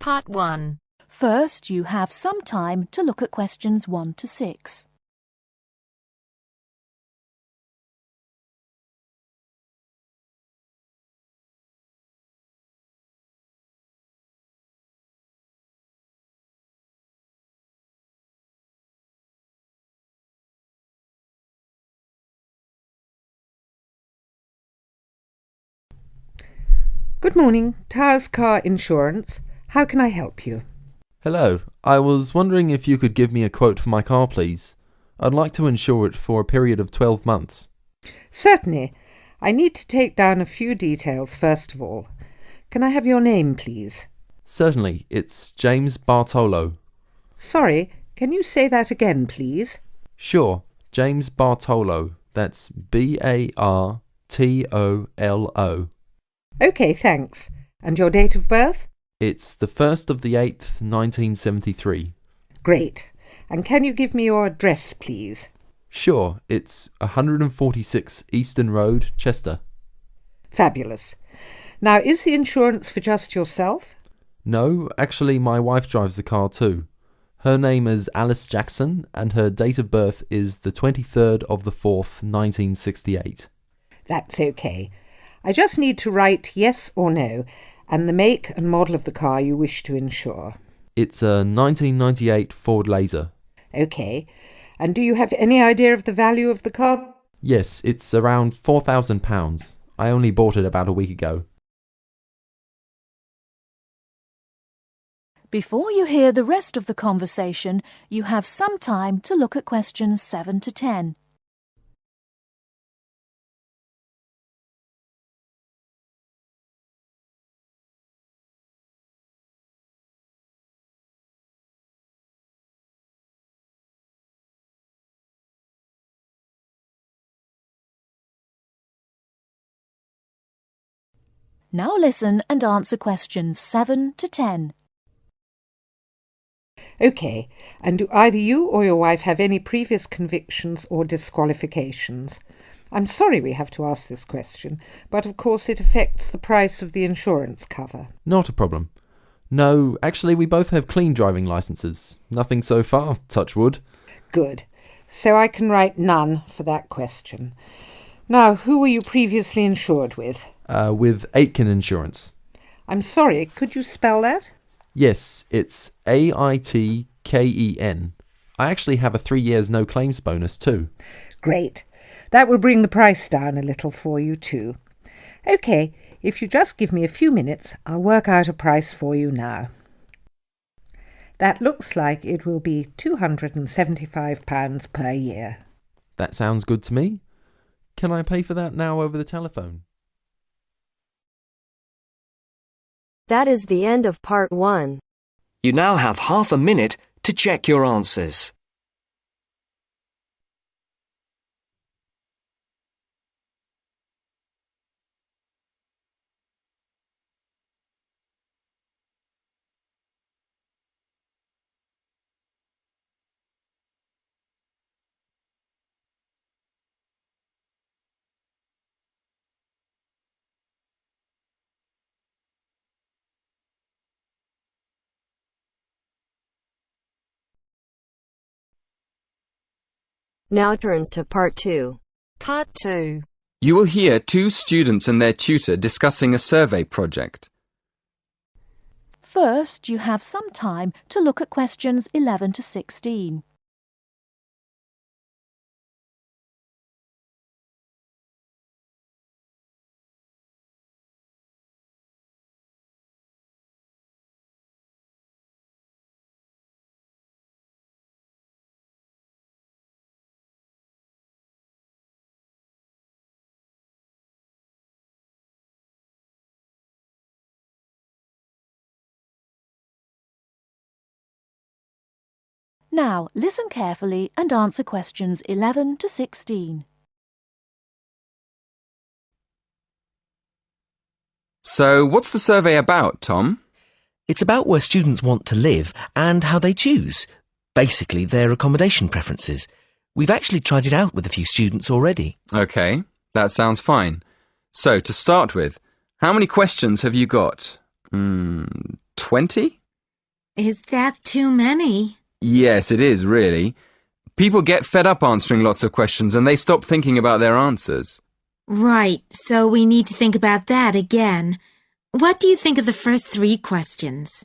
Part 1. First, you have some time to look at questions 1 to 6. Good morning, Towers Car Insurance. How can I help you? Hello, I was wondering if you could give me a quote for my car, please. I'd like to insure it for a period of 12 months. Certainly. I need to take down a few details first of all. Can I have your name, please? Certainly, it's James Bartolo. Sorry, can you say that again, please? Sure, James Bartolo. That's Bartolo. OK, thanks. And your date of birth? It's the 1st of the 8th, 1973. Great. And can you give me your address, please? Sure, it's 146 Eastern Road, Chester. Fabulous. Now, is the insurance for just yourself? No, actually my wife drives the car too. Her name is Alice Jackson and her date of birth is the 23rd of the 4th, 1968. That's OK. I just need to write yes or no and the make and model of the car you wish to insure. It's a 1998 Ford Laser. OK. And do you have any idea of the value of the car? Yes, it's around £4,000. I only bought it about a week ago. Before you hear the rest of the conversation, you have some time to look at questions 7 to 10. Now listen and answer questions 7 to 10. OK. And do either you or your wife have any previous convictions or disqualifications? I'm sorry we have to ask this question, but of course it affects the price of the insurance cover. Not a problem. No, actually we both have clean driving licenses. Nothing so far, touch wood. Good. So I can write none for that question. Now, who were you previously insured with? With Aitken Insurance. I'm sorry, could you spell that? Yes, it's Aitken. I actually have a 3 years no claims bonus too. Great. That will bring the price down a little for you too. OK, if you just give me a few minutes, I'll work out a price for you now. That looks like it will be £275 per year. That sounds good to me. Can I pay for that now over the telephone? That is the end of Part 1. You now have half a minute to check your answers. Now turns to Part 2. Part 2. You will hear two students and their tutor discussing a survey project. First, you have some time to look at questions 11 to 16. Now, listen carefully and answer questions 11 to 16. So, what's the survey about, Tom? It's about where students want to live and how they choose. Basically, their accommodation preferences. We've actually tried it out with a few students already. OK, that sounds fine. So, to start with, how many questions have you got? 20? Is that too many? Yes, it is, really. People get fed up answering lots of questions and they stop thinking about their answers. Right, so we need to think about that again. What do you think of the first 3 questions?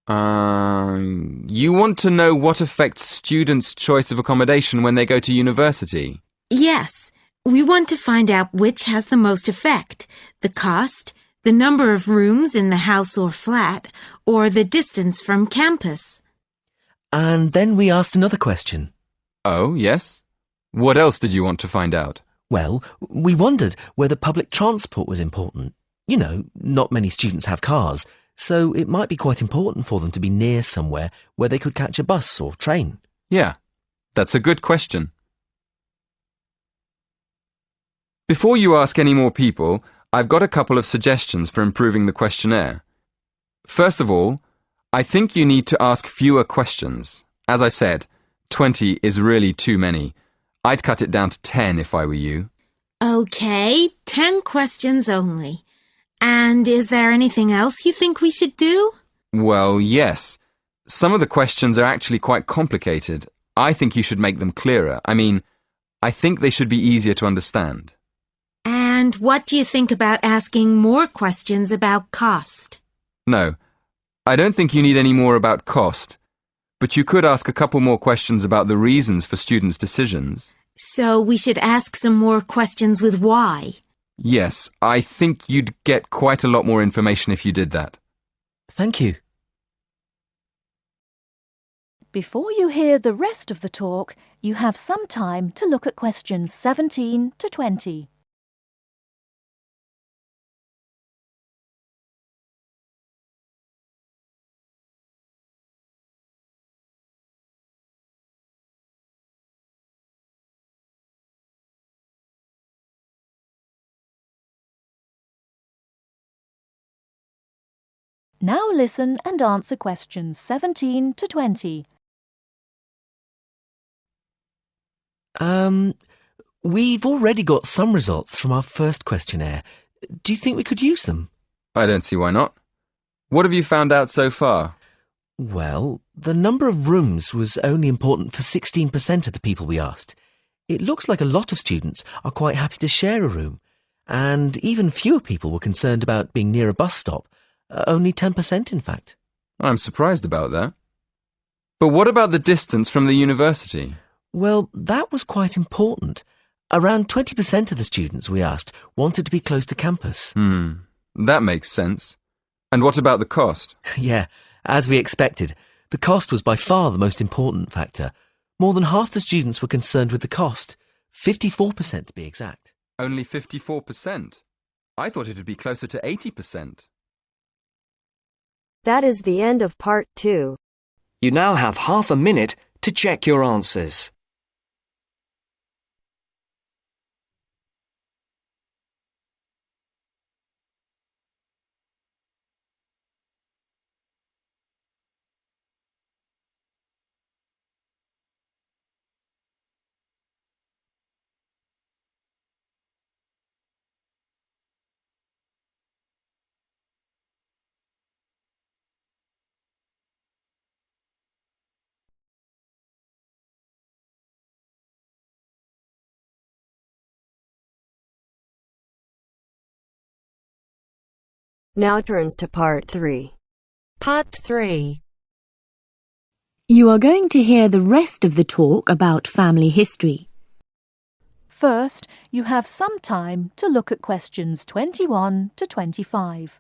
You want to know what affects students' choice of accommodation when they go to university? Yes, we want to find out which has the most effect. The cost, the number of rooms in the house or flat, or the distance from campus. And then we asked another question. Oh, yes? What else did you want to find out? Well, we wondered whether public transport was important. You know, not many students have cars, so it might be quite important for them to be near somewhere where they could catch a bus or train. Yeah, that's a good question. Before you ask any more people, I've got a couple of suggestions for improving the questionnaire. First of all, I think you need to ask fewer questions. As I said, 20 is really too many. I'd cut it down to 10 if I were you. Okay, 10 questions only. And is there anything else you think we should do? Well, yes. Some of the questions are actually quite complicated. I think you should make them clearer. I think they should be easier to understand. And what do you think about asking more questions about cost? No, I don't think you need any more about cost. But you could ask a couple more questions about the reasons for students' decisions. So we should ask some more questions with why. Yes, I think you'd get quite a lot more information if you did that. Thank you. Before you hear the rest of the talk, you have some time to look at questions 17 to 20. Now listen and answer questions 17 to 20. We've already got some results from our first questionnaire. Do you think we could use them? I don't see why not. What have you found out so far? Well, the number of rooms was only important for 16% of the people we asked. It looks like a lot of students are quite happy to share a room, and even fewer people were concerned about being near a bus stop. Only 10%, in fact. I'm surprised about that. But what about the distance from the university? Well, that was quite important. Around 20% of the students we asked wanted to be close to campus. That makes sense. And what about the cost? Yeah, as we expected. The cost was by far the most important factor. More than half the students were concerned with the cost. 54% to be exact. Only 54%? I thought it would be closer to 80%. That is the end of part 2. You now have half a minute to check your answers. Now turns to part 3. Part 3. You are going to hear the rest of the talk about family history. First, you have some time to look at questions 21 to 25.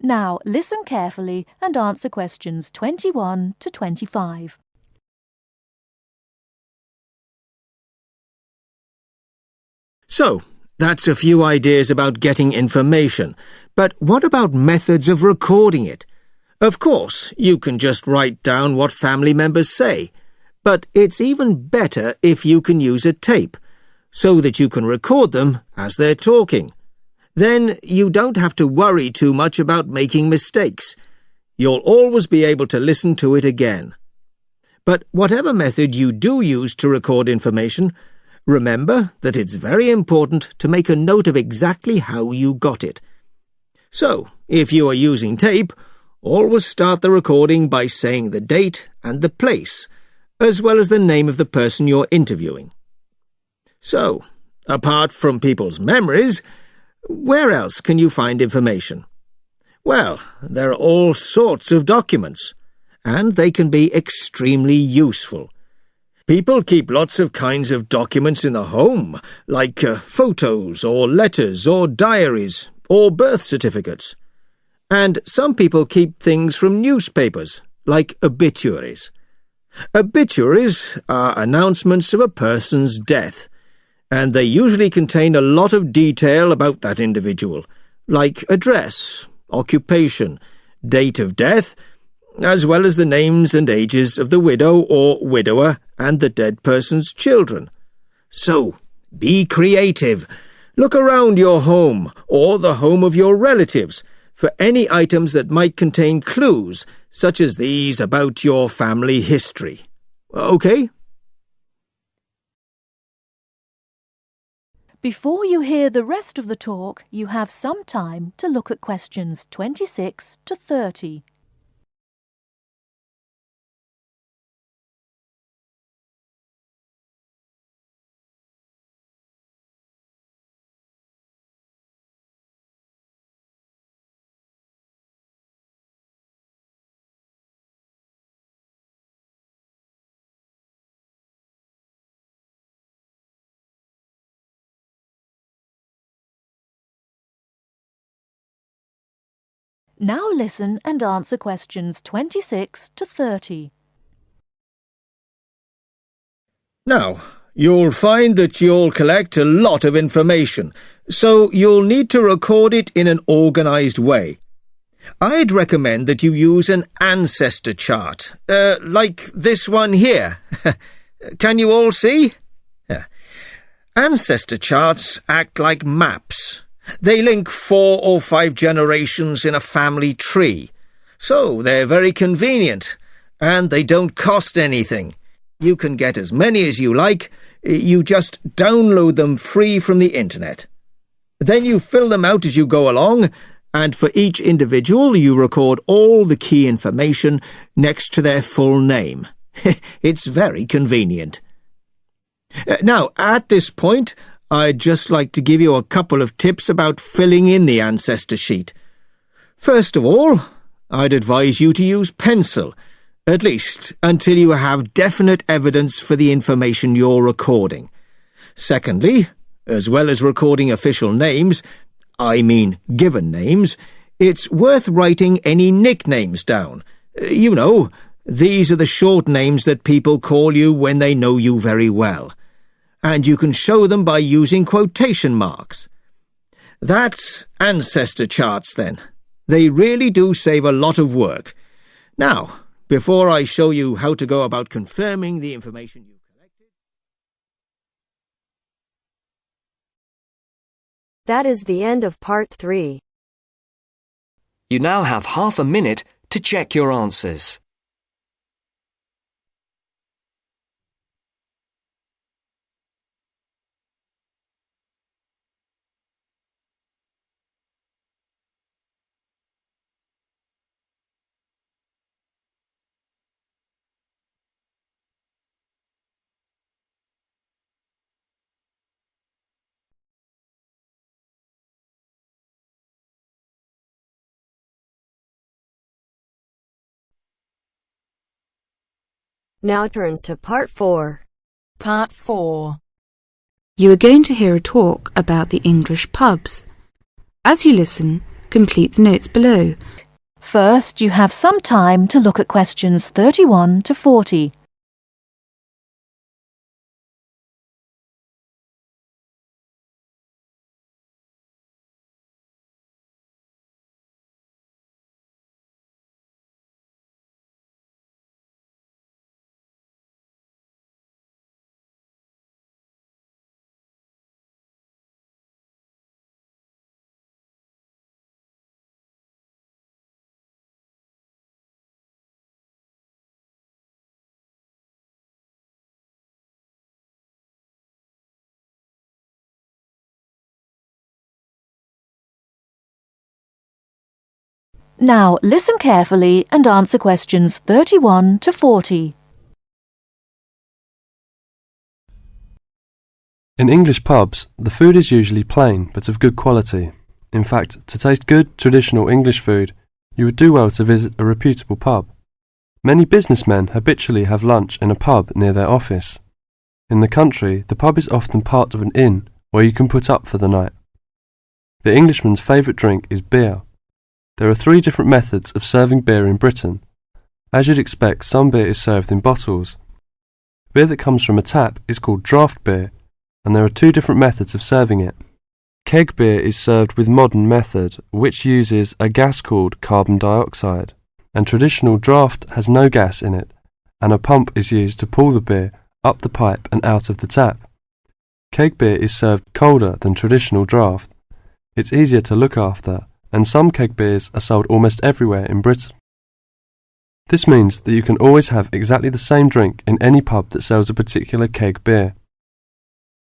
Now listen carefully and answer questions 21 to 25. So, that's a few ideas about getting information. But what about methods of recording it? Of course, you can just write down what family members say, but it's even better if you can use a tape, so that you can record them as they're talking. Then you don't have to worry too much about making mistakes. You'll always be able to listen to it again. But whatever method you do use to record information, remember that it's very important to make a note of exactly how you got it. So, if you are using tape, always start the recording by saying the date and the place, as well as the name of the person you're interviewing. So, apart from people's memories, where else can you find information? Well, there are all sorts of documents, and they can be extremely useful. People keep lots of kinds of documents in the home, like photos or letters or diaries or birth certificates. And some people keep things from newspapers, like obituaries. Obituaries are announcements of a person's death, and they usually contain a lot of detail about that individual, like address, occupation, date of death, as well as the names and ages of the widow or widower and the dead person's children. So, be creative. Look around your home or the home of your relatives for any items that might contain clues, such as these about your family history. Okay? Before you hear the rest of the talk, you have some time to look at questions 26 to 30. Now listen and answer questions 26 to 30. Now, you'll find that you'll collect a lot of information, so you'll need to record it in an organised way. I'd recommend that you use an ancestor chart, like this one here. Can you all see? Ancestor charts act like maps. They link 4 or 5 generations in a family tree, so they're very convenient, and they don't cost anything. You can get as many as you like. You just download them free from the internet. Then you fill them out as you go along, and for each individual you record all the key information next to their full name. It's very convenient. Now, at this point, I'd just like to give you a couple of tips about filling in the ancestor sheet. First of all, I'd advise you to use pencil, at least until you have definite evidence for the information you're recording. Secondly, as well as recording official names, I mean given names, it's worth writing any nicknames down. You know, these are the short names that people call you when they know you very well. And you can show them by using quotation marks. That's ancestor charts, then. They really do save a lot of work. Now, before I show you how to go about confirming the information you collected... That is the end of part 3. You now have half a minute to check your answers. Now turns to part 4. Part 4. You are going to hear a talk about the English pubs. As you listen, complete the notes below. First, you have some time to look at questions 31 to 40. Now listen carefully and answer questions 31 to 40. In English pubs, the food is usually plain but of good quality. In fact, to taste good, traditional English food, you would do well to visit a reputable pub. Many businessmen habitually have lunch in a pub near their office. In the country, the pub is often part of an inn where you can put up for the night. The Englishman's favourite drink is beer. There are 3 different methods of serving beer in Britain. As you'd expect, some beer is served in bottles. Beer that comes from a tap is called draft beer, and there are 2 different methods of serving it. Keg beer is served with modern method, which uses a gas called carbon dioxide, and traditional draft has no gas in it, and a pump is used to pull the beer up the pipe and out of the tap. Keg beer is served colder than traditional draft. It's easier to look after, and some keg beers are sold almost everywhere in Britain. This means that you can always have exactly the same drink in any pub that sells a particular keg beer.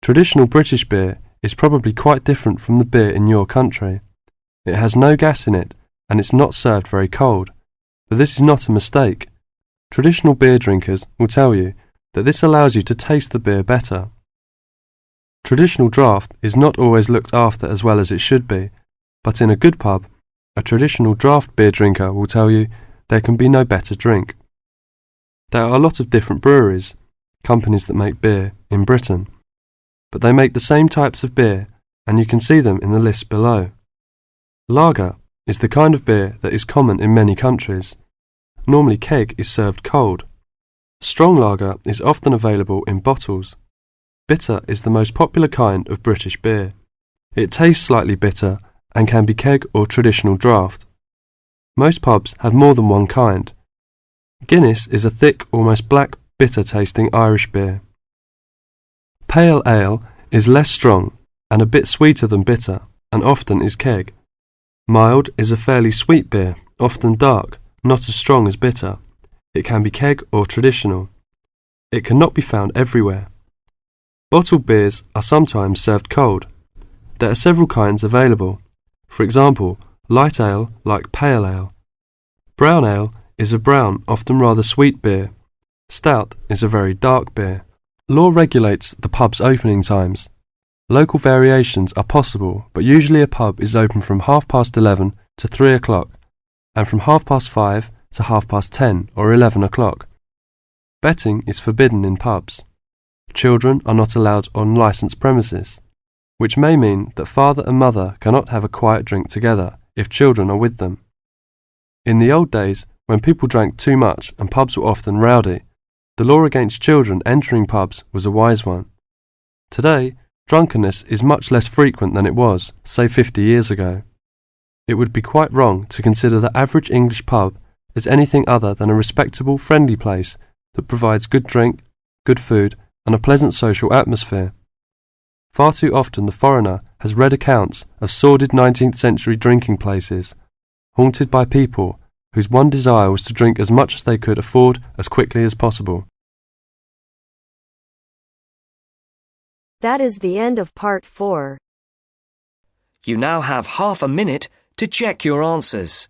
Traditional British beer is probably quite different from the beer in your country. It has no gas in it, and it's not served very cold. But this is not a mistake. Traditional beer drinkers will tell you that this allows you to taste the beer better. Traditional draft is not always looked after as well as it should be, but in a good pub, a traditional draft beer drinker will tell you there can be no better drink. There are a lot of different breweries, companies that make beer, in Britain, but they make the same types of beer, and you can see them in the list below. Lager is the kind of beer that is common in many countries. Normally keg is served cold. Strong lager is often available in bottles. Bitter is the most popular kind of British beer. It tastes slightly bitter and can be keg or traditional draft. Most pubs have more than one kind. Guinness is a thick, almost black, bitter-tasting Irish beer. Pale ale is less strong and a bit sweeter than bitter, and often is keg. Mild is a fairly sweet beer, often dark, not as strong as bitter. It can be keg or traditional. It cannot be found everywhere. Bottled beers are sometimes served cold. There are several kinds available. For example, light ale like pale ale. Brown ale is a brown, often rather sweet beer. Stout is a very dark beer. Law regulates the pub's opening times. Local variations are possible, but usually a pub is open from 11:30 to 3 o'clock, and from 5:30 to 10:30 or 11 o'clock. Betting is forbidden in pubs. Children are not allowed on licensed premises, which may mean that father and mother cannot have a quiet drink together if children are with them. In the old days, when people drank too much and pubs were often rowdy, the law against children entering pubs was a wise one. Today, drunkenness is much less frequent than it was, say 50 years ago. It would be quite wrong to consider the average English pub as anything other than a respectable, friendly place that provides good drink, good food, and a pleasant social atmosphere. Far too often the foreigner has read accounts of sordid 19th century drinking places, haunted by people whose one desire was to drink as much as they could afford as quickly as possible. That is the end of part 4. You now have half a minute to check your answers.